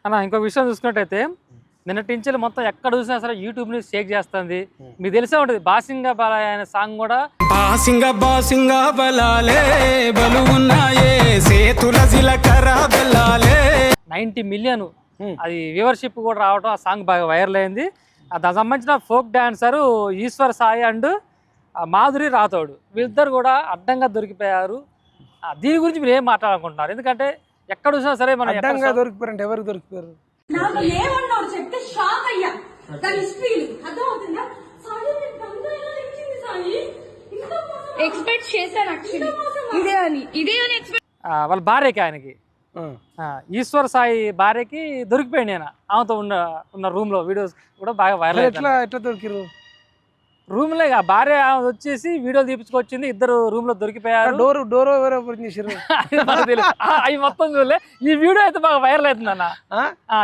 అన్న ఇంకో విషయం చూసుకున్నట్టయితే నిన్నటి నుంచి మొత్తం ఎక్కడ చూసినా సరే యూట్యూబ్ ని షేక్ చేస్తుంది. మీకు తెలిసే ఉంటుంది బాసింగ బలాలే అనే సాంగ్ కూడా బాసింగ బలాలే బలున్నాయే సేతుల జిలకర బలాలే 90 మిలియన్ అది వ్యూవర్షిప్ కూడా రావడం, ఆ సాంగ్ బాగా వైరల్ అయింది. దానికి సంబంధించిన folk dancer Eshwar Sai and Madhuri Rathod వీళ్ళిద్దరు కూడా అడ్డంగా దొరికిపోయారు. దీని గురించి మీరు ఏం మాట్లాడాలనుకుంటున్నారు? ఎందుకంటే ఎక్కడ చూసినా సరే మనం అడ్డంగా దొరికిపోయారంటే ఎవరు దొరికిపోయారు? నాకు ఏమన్నాడు చెప్తే షాక్ అయ్యా. దాని స్పీడ్ అర్థమవుతుందా? సాయి గంగా ఎలా ఇచ్చింది సాయి? ఎక్స్పెక్ట్ చేశాను యాక్చువల్లీ ఇదే అని ఎక్స్పెక్ట్. వాళ్ళ భార్యకి ఆయనకి ఈశ్వర్ సాయి భార్యకి దొరికిపోయాడు. నేను ఆమెతో ఉన్న రూమ్ లో వీడియోస్ కూడా బాగా వైరల్. ఎట్లా దొరికిరు? రూమ్ లో భార్య వచ్చేసి వీడియోలు తీపించుకొచ్చింది, ఇద్దరు రూమ్ లో దొరికిపోయారు. డోర్ ఎవరో చేసారు అవి మొత్తం చూడలే. ఈ వీడియో అయితే బాగా వైరల్ అవుతుంది అన్న.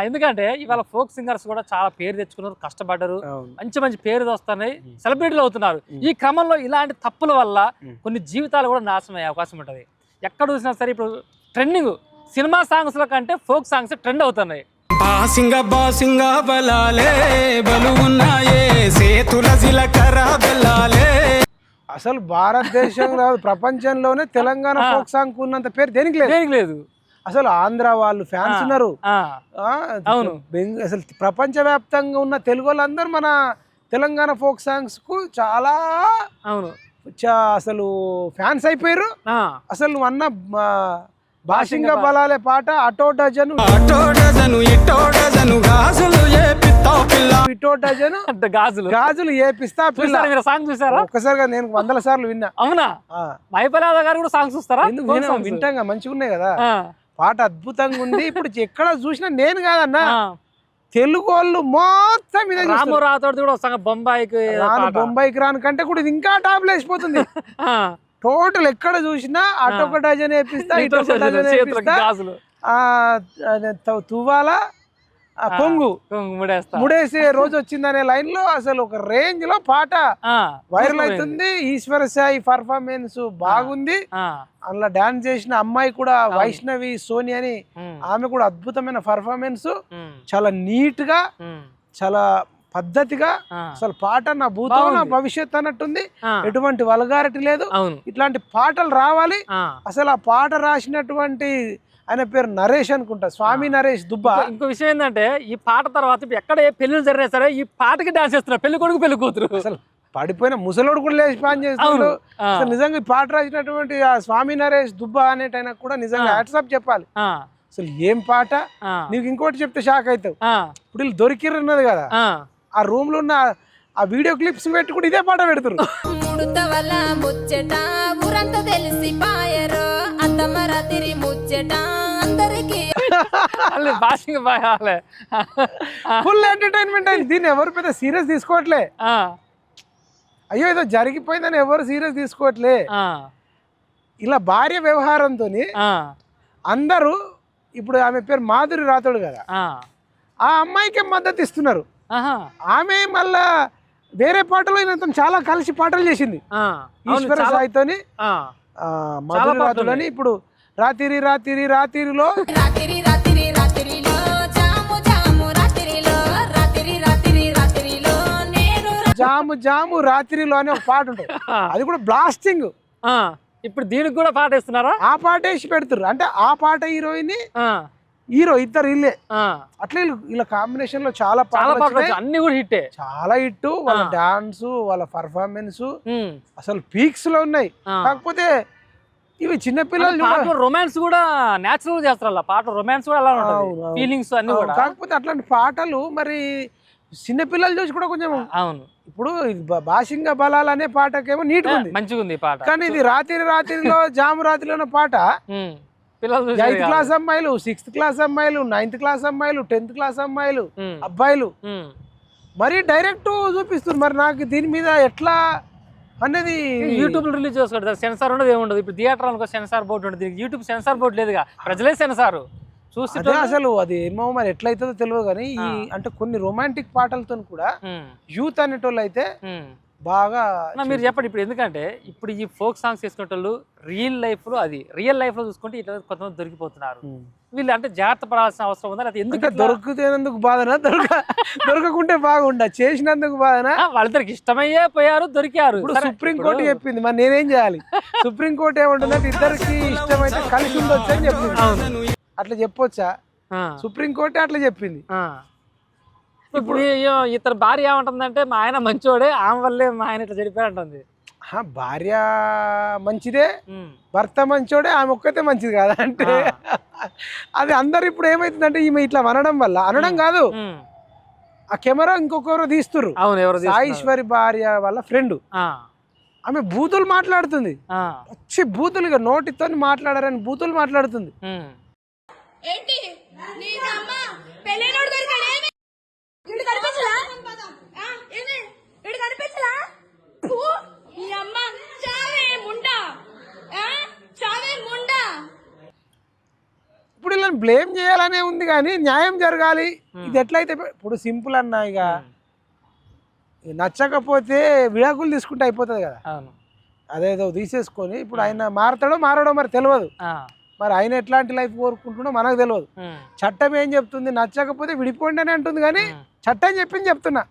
ఎందుకంటే ఇవాళ ఫోక్ సింగర్స్ కూడా చాలా పేరు తెచ్చుకున్నారు, కష్టపడ్డారు, మంచి మంచి పేరు వస్తున్నాయి, సెలబ్రిటీలు అవుతున్నారు. ఈ క్రమంలో ఇలాంటి తప్పుల వల్ల కొన్ని జీవితాలు కూడా నాశనం అయ్యే అవకాశం ఉంటుంది. ఎక్కడ చూసినా సరే ఇప్పుడు ట్రెండింగ్ సినిమా సాంగ్స్ లో కంటే ఫోక్ సాంగ్స్ ట్రెండ్ అవుతున్నాయి. బాసింగ బలాలే బలున్నాయే సేతుల జిలకర బలాలే. అసలు భారతదేశంలో ప్రపంచంలోనే తెలంగాణ ఫోక్ సాంగ్ ఉన్నంత పేరు దేనికి లేదు. అసలు ఆంధ్ర వాళ్ళు ఫ్యాన్స్ ఉన్నారు. అవును, అసలు ప్రపంచ వ్యాప్తంగా ఉన్న తెలుగు వాళ్ళందరూ మన తెలంగాణ ఫోక్ సాంగ్స్ కు చాలా అసలు ఫ్యాన్స్ అయిపోయారు. అసలు నువ్వు అన్న బాసింగ బలాలే పాట అటో డజను గాజులు ఏపిస్తా పిల్ల సాంగ్ చూసారా? ఒక్కసారిగా నేను 100 సార్లు విన్నా. అవునా? మైపరాధ గారు కూడా సాంగ్స్ చూస్తారా? వింటాంగా, మంచిగా ఉన్నాయి కదా, పాట అద్భుతంగా ఉంది. ఇప్పుడు ఎక్కడ చూసినా నేను కాదన్నా తెలుగు వాళ్ళు మొత్తం బొంబాయికి రాను కంటే కూడా ఇది ఇంకా టాప్ లేసిపోతుంది. టోటల్ ఎక్కడ చూసినా అటొక డజన్ వేపిస్తా, ఇటొక డజన్ వేపిస్తా, తువ్వాల కొంగు ముడేసే రోజు వచ్చిందనే లైన్ లో అసలు ఒక రేంజ్ లో పాట వైరల్ అవుతుంది. ఈశ్వర సాయి పర్ఫార్మెన్స్ బాగుంది. అందులో డాన్స్ చేసిన అమ్మాయి కూడా వైష్ణవి సోని అని, ఆమె కూడా అద్భుతమైన పర్ఫార్మెన్స్, చాలా నీట్ గా, చాలా పద్ధతిగా. అసలు పాట నా భూతం నా భవిష్యత్ అన్నట్టుంది. ఎటువంటి వల్గారిటీ లేదు. ఇట్లాంటి పాటలు రావాలి. అసలు ఆ పాట రాసినటువంటి ఆయన పేరు నరేష్ అనుకుంటా, స్వామి నరేష్ దుబ్బా. ఇంకో విషయం ఏంటంటే ఈ పాట తర్వాత ఎక్కడ పెళ్లిళ్ళు జరిగినా సరే ఈ పాటకి డాన్స్ చేస్తున్నారు పెళ్లి కొడుకు పెళ్లి కూతురు. అసలు పడిపోయిన ముసలోడు కూడా లేచి పాన్ చేస్తున్నాడు. అసలు నిజంగా ఈ పాట రాసినటువంటి ఆ స్వామి నరేష్ దుబ్బా అనేటైనా కూడా నిజంగా హ్యాట్సాప్ చెప్పాలి. అసలు ఏం పాట. నీకు ఇంకోటి చెప్తే షాక్ అవుతావు. ఇప్పుడు వీళ్ళు దొరికిరన్నది కదా, ఆ రూమ్ లో ఉన్న ఆ వీడియో క్లిప్స్ పెట్టి కూడా ఇదే పాట పెడుతురు. ఫుల్ ఎంటర్టైన్మెంట్ అయింది. దీన్ని ఎవరు పెద్ద సీరియస్ తీసుకోవట్లే. అయ్యో ఏదో జరిగిపోయిందని ఎవరు సీరియస్ తీసుకోవట్లే. ఇలా భార్య వ్యవహారంతో అందరూ, ఇప్పుడు ఆమె పేరు మాధురి రాథోడ్ కదా, ఆ అమ్మాయికి మద్దతు ఇస్తున్నారు. ఆమె మళ్ళా వేరే పాటలో చాలా కలిసి పాటలు చేసింది ఈశ్వర సాయితోని, మాధురి రాథోడ్ అని. ఇప్పుడు రాత్రిలో జాము రాత్రిలో అనే ఒక పాట ఉంటుంది, అది కూడా బ్లాస్టింగ్. ఇప్పుడు దీనికి కూడా పాట ఇస్తున్నారా? ఆ పాట వేసి పెడుతున్నారు. అంటే ఆ పాట హీరోయిన్ హీరో ఇద్దరు ఇల్లే అట్లా ఇలా కాంబినేషన్ లో చాలా అన్ని కూడా హిట్, చాలా హిట్. వాళ్ళ డాన్స్, వాళ్ళ పర్ఫార్మెన్స్ అసలు పీక్స్ లో ఉన్నాయి. కాకపోతే ఇవి చిన్నపిల్లలు రొమాన్స్ కూడా నేచురల్ చేస్తారు. పాట రొమాన్స్ కూడా అలా ఉంటుంది, ఫీలింగ్స్ అన్ని కూడా. కాకపోతే అట్లాంటి పాటలు మరి చిన్నపిల్లలు చూసి కూడా కొంచెం. అవును, ఇప్పుడు బాసింగ బలాలు అనే పాటకేమో నీట్ ఉంది, మంచిగా ఉంది పాట. కానీ ఇది రాత్రిలో జాము రాత్రిలో ఉన్న పాట 8th క్లాస్ అమ్మాయిలు, 6th క్లాస్ అమ్మాయిలు, 9th క్లాస్ అమ్మాయిలు, 10th క్లాస్ అమ్మాయిలు, అబ్బాయిలు మరి డైరెక్ట్ చూపిస్తున్నారు. మరి నాకు దీని మీద ఎట్లా అనేది యూట్యూబ్ లో రిలీజ్ చేసుకోండి. సెన్సార్ ఉండదు, ఏముండదు. ఇప్పుడు థియేటర్ అనుకో సెన్సార్ బోర్డు ఉంటుంది, యూట్యూబ్ సెన్సార్ బోర్డు లేదుగా, ప్రజలే సెన్సార్ చూస్తే అసలు అది ఏమో మరి ఎట్లయితుందో తెలియదు. కానీ ఈ అంటే కొన్ని రొమాంటిక్ పాటలతో కూడా యూత్ అనేటోళ్ళు అయితే బాగా మీరు చెప్పండి ఇప్పుడు, ఎందుకంటే ఇప్పుడు ఈ ఫోక్ సాంగ్స్ చేసుకునే వాళ్ళు రియల్ లైఫ్ లో చూసుకుంటే ఇట్లా కొంతమంది దొరికిపోతున్నారు. వీళ్ళు అంటే జాగ్రత్త పడాల్సిన అవసరం ఉందా? అది ఎందుకు దొరుకుతున్నందుకు బాధనా, దొరకకుంటే బాగుండా, చేసినందుకు బాధనా? వాళ్ళిద్దరికి ఇష్టమయ్యే పోయారు, దొరికారు. ఇప్పుడు సుప్రీంకోర్టు చెప్పింది, మరి నేనేం చేయాలి? సుప్రీంకోర్టు ఏమంటుందంటే ఇద్దరికి ఇష్టమైతే కలిసి ఉండొచ్చు అని చెప్పింది. అట్లా చెప్పొచ్చా? సుప్రీంకోర్టు అట్లా చెప్పింది. ఇప్పుడు ఇతర భార్య ఏమంటుందంటే మా ఆయన మంచోడే, ఆమె వల్లే మా ఆయన ఇట్లా చెడిపోయారు అంటుంది. భార్య మంచిదే, భర్త మంచోడే, ఆమె ఒక్కతే మంచిది కాదా అంటే అది అందరు ఇప్పుడు ఏమైతుందంటే ఈమె ఇట్లా అనడం కాదు, ఆ కెమెరా ఇంకొకరు తీస్తుర్రు. సాయిశ్వరి భార్య వాళ్ళ ఫ్రెండ్, ఆమె బూతులు మాట్లాడుతుంది, వచ్చి బూతులుగా నోటితో మాట్లాడారని బూతులు మాట్లాడుతుంది. ఏంటి పెళ్ళైనోడు దొరికాడు, ఇడు కనిపించలా? ఇడు కనిపించలా? ఈ అమ్మ చావే ముండా, చావే ముండా. ఇప్పుడు ఇలా బ్లేమ్ చేయాలనే ఉంది కానీ న్యాయం జరగాలి. ఇది ఎట్లయితే ఇప్పుడు సింపుల్ అన్నా, ఇక నచ్చకపోతే విడాకులు తీసుకుంటే అయిపోతుంది కదా. అదేదో తీసేసుకొని ఇప్పుడు ఆయన మారడో మరి తెలియదు, మరి ఆయన ఎట్లాంటి లైఫ్ కోరుకుంటున్నాడో మనకు తెలియదు. చట్టం ఏం చెప్తుంది? నచ్చకపోతే విడిపోండి అని అంటుంది, కానీ చట్టం చెప్తున్నా,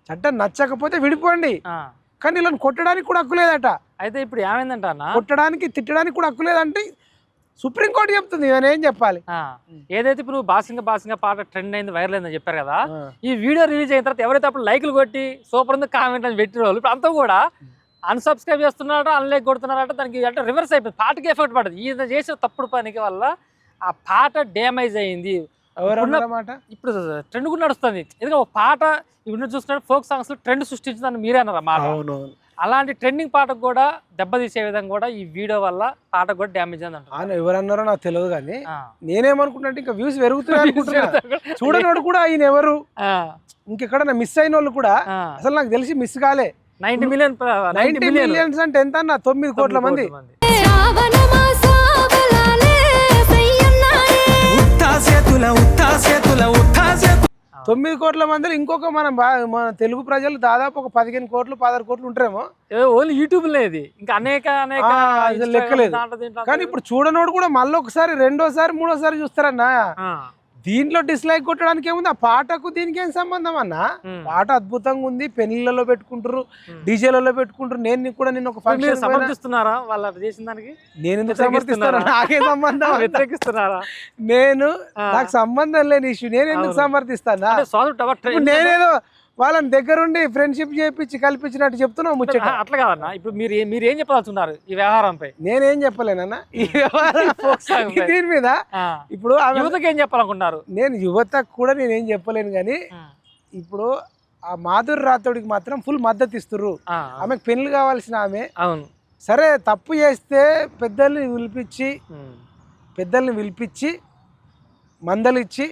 చట్టం నచ్చకపోతే విడిపోండి, కానీ ఇలా కొట్టడానికి కూడా హక్కు లేదట. అయితే ఇప్పుడు ఏమైందంట, కొట్టడానికి తిట్టడానికి కూడా హక్కు లేదంటే సుప్రీంకోర్టు చెప్తుంది, ఇవన్నీ ఏం చెప్పాలి? ఏదైతే ఇప్పుడు బాసింగ పాట ట్రెండ్ అయింది, వైరల్ అయిందని చెప్పారు కదా, ఈ వీడియో రిలీజ్ అయిన తర్వాత ఎవరైతే అప్పుడు లైక్లు కొట్టి సూపర్ ఉంది కామెంట్ అని పెట్టిన వాళ్ళు ఇప్పుడు అంతా కూడా అన్సబ్స్క్రైబ్ చేస్తున్నారట, అన్లైక్ కొడుతున్నారట. దానికి అంటే రివర్స్ అయిపోయింది, పాటకి ఎఫెక్ట్ పడదు. ఈయన చేసిన తప్పుడు పనికి వల్ల ఆ పాట డ్యామేజ్ అయింది. ఇప్పుడు ట్రెండ్ కూడా నడుస్తుంది. ఎందుకంటే ఒక పాట ఇప్పుడు చూసుకుంటే ఫోక్ సాంగ్స్ లో ట్రెండ్ సృష్టించిందని మీరే అన్నారు మాట. అలాంటి ట్రెండింగ్ పాటకు కూడా దెబ్బతీసే విధంగా కూడా ఈ వీడియో వల్ల పాటకు కూడా డ్యామేజ్ అయింది అంట. ఎవరన్నారో నాకు తెలియదు, కానీ నేనేమనుకుంటే ఇంకా వ్యూస్ పెరుగుతున్నాయి అనుకుంటున్నా. చూడనోడు కూడా ఈయన ఎవరు, ఇంకెక్కడ మిస్ అయిన వాళ్ళు కూడా అసలు నాకు తెలిసి మిస్ కాలే. 90 మిలియన్స్ అంటే ఎంత అన్న? 9 కోట్ల మంది. 9 కోట్ల మందిలో ఇంకొక మన తెలుగు ప్రజలు దాదాపు ఒక 15 కోట్లు 16 కోట్లు ఉంటారేమో. ఓన్లీ యూట్యూబ్ లేదు, ఇంకా అనేక లెక్కలేదు. కానీ ఇప్పుడు చూడనోడు కూడా మళ్ళీ ఒకసారి, రెండోసారి, మూడోసారి చూస్తారన్నా. దీంట్లో డిస్లైక్ కొట్టడానికి ఏముంది? ఆ పాటకు దీనికి ఏం సంబంధం అన్న? పాట అద్భుతంగా ఉంది, పెళ్లిళ్ళలో పెట్టుకుంటారు, డీజేలలో పెట్టుకుంటారు. నేను కూడా నిన్న ఒక ఫంక్షన్ సమర్థిస్తున్నారా వాళ్ళు చేసిన దానికి? నేను ఎందుకు సమర్థిస్తాను? నాకే సంబంధం? వ్యతిరేకిస్తున్నారా? నాకు సంబంధం లేని ఇష్యూ నేను ఎందుకు సమర్థిస్తానా? నేనేదో వాళ్ళని దగ్గరుండి ఫ్రెండ్షిప్ చేయించి కల్పించినట్టు చెప్తున్నావు ముచ్చట. అట్లా కాదన్నా, ఇప్పుడు మీరు ఏం చెప్పాల్సున్నారు ఈ వ్యవహారంపై? నేనేం చెప్పలేనన్నా ఈ వ్యవహారం దీని మీద. ఇప్పుడు యువతకి ఏం చెప్పాలనుకున్నారు? నేను యువతకు కూడా నేనేం చెప్పలేను, కానీ ఇప్పుడు ఆ మాధురి రాథోడికి మాత్రం ఫుల్ మద్దతు ఇస్తుర్రు. ఆమెకు పెళ్లి కావాల్సిన ఆమె. అవును, సరే తప్పు చేస్తే పెద్దల్ని పిలిపించి మందలిచ్చి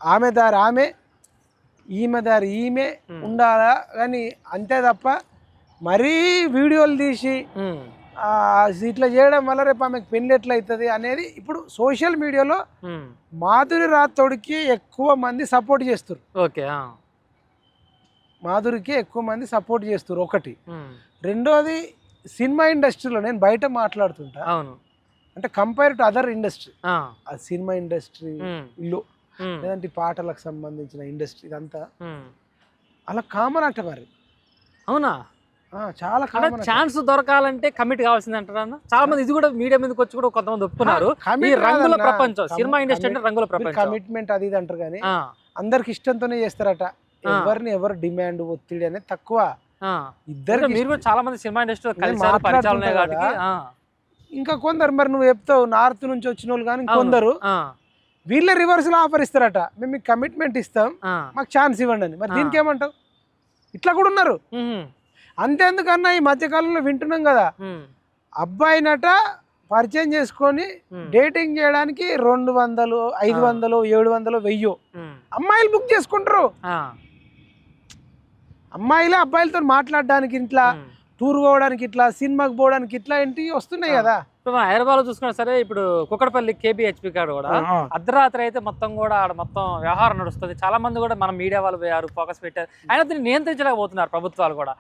ఆమె దారి ఆమె ఈమె దారి ఈమె ఉండాలా, కానీ అంతే తప్ప మరీ వీడియోలు తీసి ఇట్లా చేయడం వల్ల రేపు ఆమెకు పెళ్లి ఎట్లా అవుతుంది అనేది ఇప్పుడు సోషల్ మీడియాలో మాధురి రాథోడ్కి ఎక్కువ మంది సపోర్ట్ చేస్తారు. మాధురికి ఎక్కువ మంది సపోర్ట్ చేస్తారు ఒకటి. రెండోది సినిమా ఇండస్ట్రీలో నేను బయట మాట్లాడుతుంటా, అంటే కంపేర్ టు అదర్ ఇండస్ట్రీ, ఆ సినిమా ఇండస్ట్రీలో లేదంటే పాటలకు సంబంధించిన ఇండస్ట్రీ ఇదంతా అలా కామన్ అంట. మరి అవునా? చాలా ఛాన్స్ దొరకాలంటే కమిట్ కావాల్సింది అంటారా? చాలా మంది ఇది కూడా మీడియా మీదకి వచ్చి కూడా కొంతమంది ఒప్పుకున్నారు. రంగుల ప్రపంచం, సినిమా ఇండస్ట్రీ అంటే రంగుల ప్రపంచం, కమిట్మెంట్ అది ఇది అంటారు, కానీ అందరికి ఇష్టంతోనే చేస్తారట. ఎవరు డిమాండ్ ఒత్తిడి అనేది తక్కువ. ఇద్దరు మీరు కూడా చాలా మంది సినిమా ఇండస్ట్రీ. ఇంకా కొందరు మరి నువ్వు చెప్తావు నార్త్ నుంచి వచ్చిన వాళ్ళు, కానీ కొందరు వీళ్ళే రివర్స్ లో ఆఫర్ ఇస్తారట, మేము మీకు కమిట్మెంట్ ఇస్తాం, మాకు ఛాన్స్ ఇవ్వండి అని. మరి దీనికి ఏమంటావు? ఇట్లా కూడా ఉన్నారు. అంతేందుకన్నా ఈ మధ్యకాలంలో వింటున్నాం కదా, అబ్బాయినట పరిచయం చేసుకొని డేటింగ్ చేయడానికి 200, 500, 700, 1000 అమ్మాయిలు బుక్ చేసుకుంటారు. అమ్మాయిలే అబ్బాయిలతో మాట్లాడడానికి, ఇట్లా టూర్ పోవడానికి, ఇట్లా సినిమాకి పోవడానికి, ఇట్లా ఏంటి వస్తున్నాయి కదా. ఇప్పుడు మన హైదరాబాద్ లో చూసుకున్నా సరే ఇప్పుడు కుక్కడపల్లి కేబిహెచ్పి కాడ కూడా అర్ధరాత్రి అయితే మొత్తం కూడా ఆడ మొత్తం వ్యవహారం నడుస్తుంది. చాలా మంది కూడా మన మీడియా వాళ్ళు పోయారు, ఫోకస్ పెట్టారు, అయినా దీన్ని నియంత్రించలేకపోతున్నారు ప్రభుత్వాలు కూడా.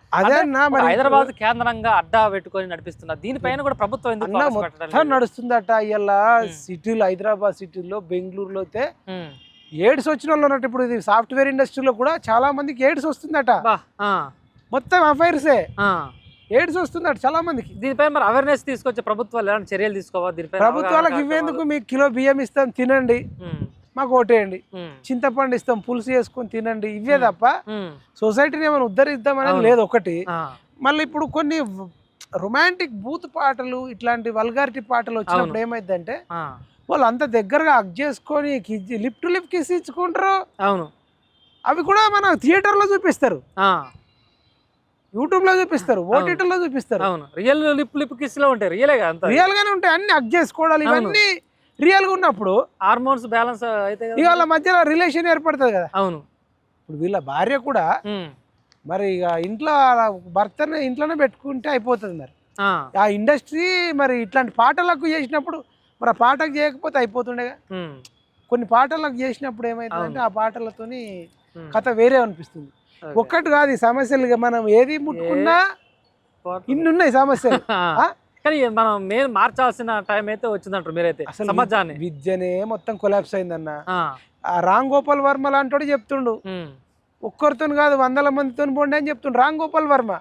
హైదరాబాద్ కేంద్రంగా అడ్డా పెట్టుకొని నడిపిస్తున్నారు. దీనిపైన కూడా ప్రభుత్వం ఎందుకు నడుస్తుందట? ఇలా సిటీలో, హైదరాబాద్ సిటీలో, బెంగళూరులో అయితే ఎయిడ్స్ వచ్చిన వాళ్ళు ఉన్నట్టు. ఇప్పుడు ఇది సాఫ్ట్వేర్ ఇండస్ట్రీలో కూడా చాలా మందికి ఎయిడ్స్ వస్తుందట. మొత్తం అఫైర్సే ఎయిడ్స్ వస్తుందట చాలా మందికి. దీనిపై మరి అవేర్నెస్ తీసుకొచ్చే ప్రభుత్వాలు ఎలాంటి చర్యలు తీసుకోవాలి? దీనిపై ప్రభుత్వాలకు ఇవ్వేందుకు మీకు కిలో బియ్యం ఇస్తాం తినండి, మాకు ఓటేయండి, చింతపండు ఇస్తాం పులుసు చేసుకొని తినండి, ఇవే తప్ప సొసైటీని ఏమైనా ఉద్ధరిద్దామనేది లేదు ఒకటి. మళ్ళీ ఇప్పుడు కొన్ని రొమాంటిక్ బూత్ పాటలు, ఇట్లాంటి వల్గారిటీ పాటలు వచ్చినప్పుడు ఏమైందంటే వాళ్ళు అంత దగ్గరగా హగ్ చేసుకొని లిప్ టు లిప్ కిస్ ఇచ్చుకుంటారు. అవును, అవి కూడా మన థియేటర్ లో చూపిస్తారు, యూట్యూబ్ లో చూపిస్తారు, ఓటీటీలో చూపిస్తారు. రియల్ లిప్ కిస్ లో ఉంటాయి, రియల్ గానే ఉంటాయి అన్ని. హగ్ చేసుకోవడాలు ఇవన్నీ రియల్ గా ఉన్నప్పుడు హార్మోన్స్ బ్యాలెన్స్ అయితే వాళ్ళ మధ్యలో రిలేషన్ ఏర్పడుతుంది కదా. అవును, ఇప్పుడు వీళ్ళ భార్య కూడా మరి ఇక ఇంట్లో భర్తని ఇంట్లోనే పెట్టుకుంటే అయిపోతుంది. మరి ఆ ఇండస్ట్రీ మరి ఇట్లాంటి పాటలకు చేసినప్పుడు మరి ఆ పాటకు చేయకపోతే అయిపోతుండేగా. కొన్ని పాటలకు చేసినప్పుడు ఏమైతుందంటే ఆ పాటలతోని కథ వేరే అనిపిస్తుంది. ఒక్కటి కాదు ఈ సమస్యలు, మనం ఏది ముట్టుకున్నా ఇన్ని ఉన్నాయి సమస్యలు. కానీ మనం మెయిన్ మార్చాల్సిన టైం అయితే వచ్చిందంటారు మీరైతే. అసలు సమాజాన్ని విద్యనే మొత్తం కొలాప్స్ అయిందన్న. ఆ రామ్ గోపాల్ వర్మ లాంటి చెప్తుండు, ఒక్కరితో కాదు 100 మందితో పోండి అని చెప్తుండు రామ్ గోపాల్ వర్మ.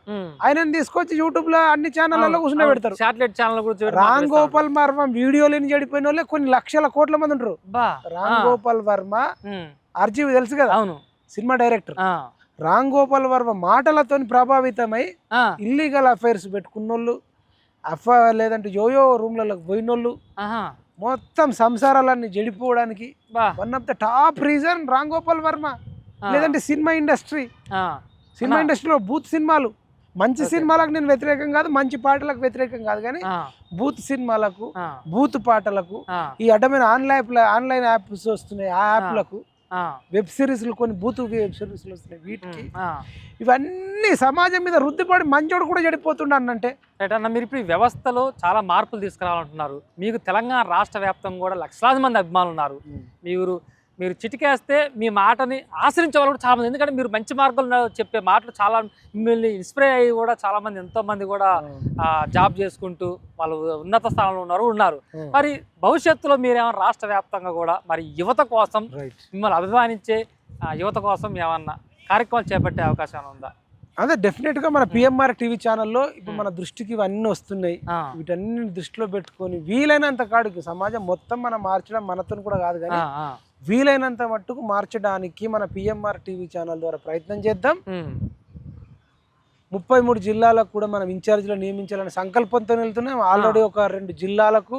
ఆయనని తీసుకొచ్చి యూట్యూబ్ లో అన్ని ఛానళ్లలో కూర్చుని పెడతారు. శాటిలైట్ ఛానల్ గురించి రామ్ గోపాల్ వర్మ వీడియోలు చెడిపోయిన వాళ్ళే కొన్ని లక్షల కోట్ల మంది ఉంటారు. రామ్ గోపాల్ వర్మ ఆర్జీవి తెలుసు కదా, అవును, సినిమా డైరెక్టర్. రామ్ గోపాల్ వర్మ మాటలతో ప్రభావితమై ఇల్లీగల్ అఫైర్స్ పెట్టుకున్నోళ్ళు, లేదంటే యోయో రూమ్లకు పోయినోళ్ళు, మొత్తం సంసారాలన్నీ చెడిపోవడానికి one of the top reason Ram Gopal Varma. లేదంటే సినిమా ఇండస్ట్రీలో బూత్ సినిమాలు, మంచి సినిమాలకు నేను వ్యతిరేకం కాదు, మంచి పాటలకు వ్యతిరేకం కాదు, కానీ బూత్ సినిమాలకు, బూత్ పాటలకు, ఈ అడ్డమైన ఆన్లైన్ యాప్స్ వస్తున్నాయి, ఆ యాప్లకు, వెబ్ సిరీస్లు, కొన్ని బూత్ వెబ్ సిరీస్లు వస్తున్నాయి, వీటికి ఇవన్నీ సమాజం మీద రుద్దిపడి మంచోడు కూడా చెడిపోతుండ అన్నంటే. అన్న మీరు ఇప్పుడు ఈ వ్యవస్థలో చాలా మార్పులు తీసుకురావాలంటున్నారు. మీకు తెలంగాణ రాష్ట్ర వ్యాప్తంగా కూడా లక్షలాది మంది అభిమానులు ఉన్నారు. మీరు చిటికేస్తే మీ మాటని ఆశ్రయించే వాళ్ళు కూడా చాలా మంది, ఎందుకంటే మీరు మంచి మార్గంలో చెప్పే మాటలు చాలా మిమ్మల్ని ఇన్స్పైర్ అయ్యి కూడా చాలా మంది, ఎంతో మంది కూడా జాబ్ చేసుకుంటూ వాళ్ళు ఉన్నత స్థానంలో ఉన్నారు. మరి భవిష్యత్తులో మీరేమన్నా రాష్ట్ర వ్యాప్తంగా కూడా మరి యువత కోసం, మిమ్మల్ని అభిమానించే యువత కోసం ఏమన్నా కార్యక్రమాలు చేపట్టే అవకాశం ఉందా? అదే డెఫినెట్ గా మన పిఎంఆర్ టీవీ ఛానల్లో ఇప్పుడు మన దృష్టికి ఇవన్నీ వస్తున్నాయి. వీటన్ని దృష్టిలో పెట్టుకొని వీలైనంత కాడికి సమాజం మొత్తం మనం మార్చడం మనతో కూడా కాదు, కానీ వీలైనంత మట్టుకు మార్చడానికి మన పిఎంఆర్ టీవీ ఛానల్ ద్వారా ప్రయత్నం చేద్దాం. 33 జిల్లాలకు కూడా మనం ఇన్ఛార్జీలో నియమించాలని సంకల్పంతో వెళ్తున్నాం. ఆల్రెడీ ఒక 2 జిల్లాలకు,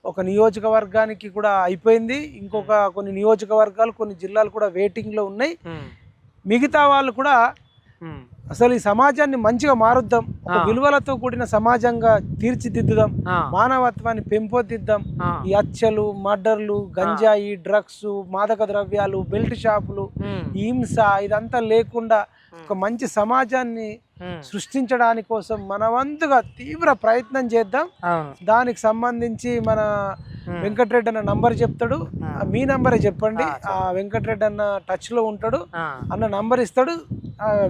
ఒక నియోజకవర్గానికి కూడా అయిపోయింది. ఇంకొక కొన్ని నియోజకవర్గాలు, కొన్ని జిల్లాలు కూడా వెయిటింగ్ లో ఉన్నాయి. మిగతా వాళ్ళు కూడా అసలు ఈ సమాజాన్ని మంచిగా మారుద్దాం, ఒక విలువలతో కూడిన సమాజంగా తీర్చిదిద్దుదాం, మానవత్వాన్ని పెంపొందిద్దాం. ఈ హత్యలు, మర్డర్లు, గంజాయి, డ్రగ్స్, మాదక ద్రవ్యాలు, బెల్ట్ షాపులు, హింస ఇదంతా లేకుండా ఒక మంచి సమాజాన్ని సృష్టించడానికి కోసం మన వంతుగా తీవ్ర ప్రయత్నం చేద్దాం. దానికి సంబంధించి మన వెంకటరెడ్డి అన్న నంబర్ చెప్తాడు, మీ నంబరే చెప్పండి. ఆ వెంకటరెడ్డి అన్న టచ్ లో ఉంటాడు, అన్న నంబర్ ఇస్తాడు,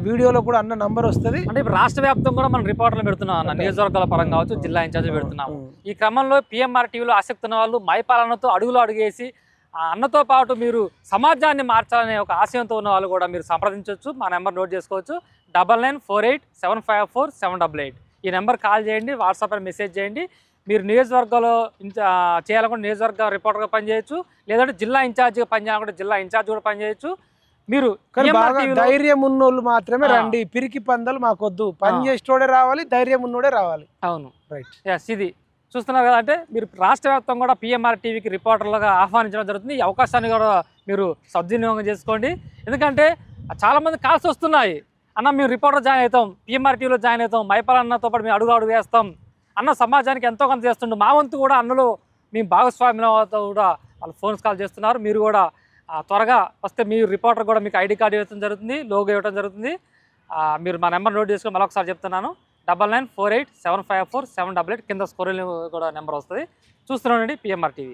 వీడియోలో కూడా అన్న నంబర్ వస్తుంది. అంటే ఇప్పుడు రాష్ట్ర వ్యాప్తంగా కూడా మనం రిపోర్టర్లు పెడుతున్నాం అన్న, నియోజకవర్గాల పరంగా కావచ్చు, జిల్లా ఇన్ఛార్జీలు పెడుతున్నాము. ఈ క్రమంలో పిఎంఆర్ టీవీలో ఆసక్తి ఉన్న వాళ్ళు మైపాలనతో అడుగులు అడుగేసి అన్నతో పాటు మీరు సమాజాన్ని మార్చాలనే ఒక ఆశయంతో ఉన్న వాళ్ళు కూడా మీరు సంప్రదించవచ్చు. మా నెంబర్ నోట్ చేసుకోవచ్చు, 9948754788. ఈ నెంబర్ కాల్ చేయండి, వాట్సాప్ మెసేజ్ చేయండి. మీరు నియోజకవర్గంలో చేయాలనుకుంటే నియోజకవర్గ రిపోర్టర్గా పనిచేయచ్చు, లేదంటే జిల్లా ఇన్ఛార్జిగా పనిచేయాలనుకుంటే జిల్లా ఇన్ఛార్జ్ కూడా పనిచేయచ్చు. మీరు ధైర్యం ఉన్నోళ్ళు మాత్రమే రండి, పిరికి పందలు మాకొద్దు, పని చేసేటోడే రావాలి, ధైర్యం ఉన్నోడే రావాలి. అవును, రైట్, ఎస్. ఇది చూస్తున్నారు కదా, అంటే మీరు రాష్ట్ర వ్యాప్తంగా కూడా పిఎంఆర్ టీవీకి రిపోర్టర్లుగా ఆహ్వానించడం జరుగుతుంది. ఈ అవకాశాన్ని కూడా మీరు సద్వినియోగం చేసుకోండి, ఎందుకంటే చాలామంది కాల్స్ వస్తున్నాయి. అన్న మేము రిపోర్టర్ జాయిన్ అవుతాం, పిఎంఆర్ టీవీలో జాయిన్ అవుతాం, మైపాల్ అన్నతో పాటు మేము అడుగు వేస్తాం, అన్న సమాజానికి ఎంతో కొంత చేస్తుండే, మా వంతు కూడా అన్నలో మేము భాగస్వామ్యంతో కూడా వాళ్ళు ఫోన్స్ కాల్ చేస్తున్నారు. మీరు కూడా త్వరగా వస్తే మీ రిపోర్టర్ కూడా మీకు ఐడి కార్డు ఇవ్వడం జరుగుతుంది, లోగో ఇవ్వడం జరుగుతుంది. మీరు మా నెంబర్ నోట్ చేసుకొని మరొకసారి చెప్తున్నాను, 9948754788 కింద స్కోర్ కూడా నెంబర్ వస్తుంది. చూస్తున్నానండి పిఎంఆర్ టీవీ.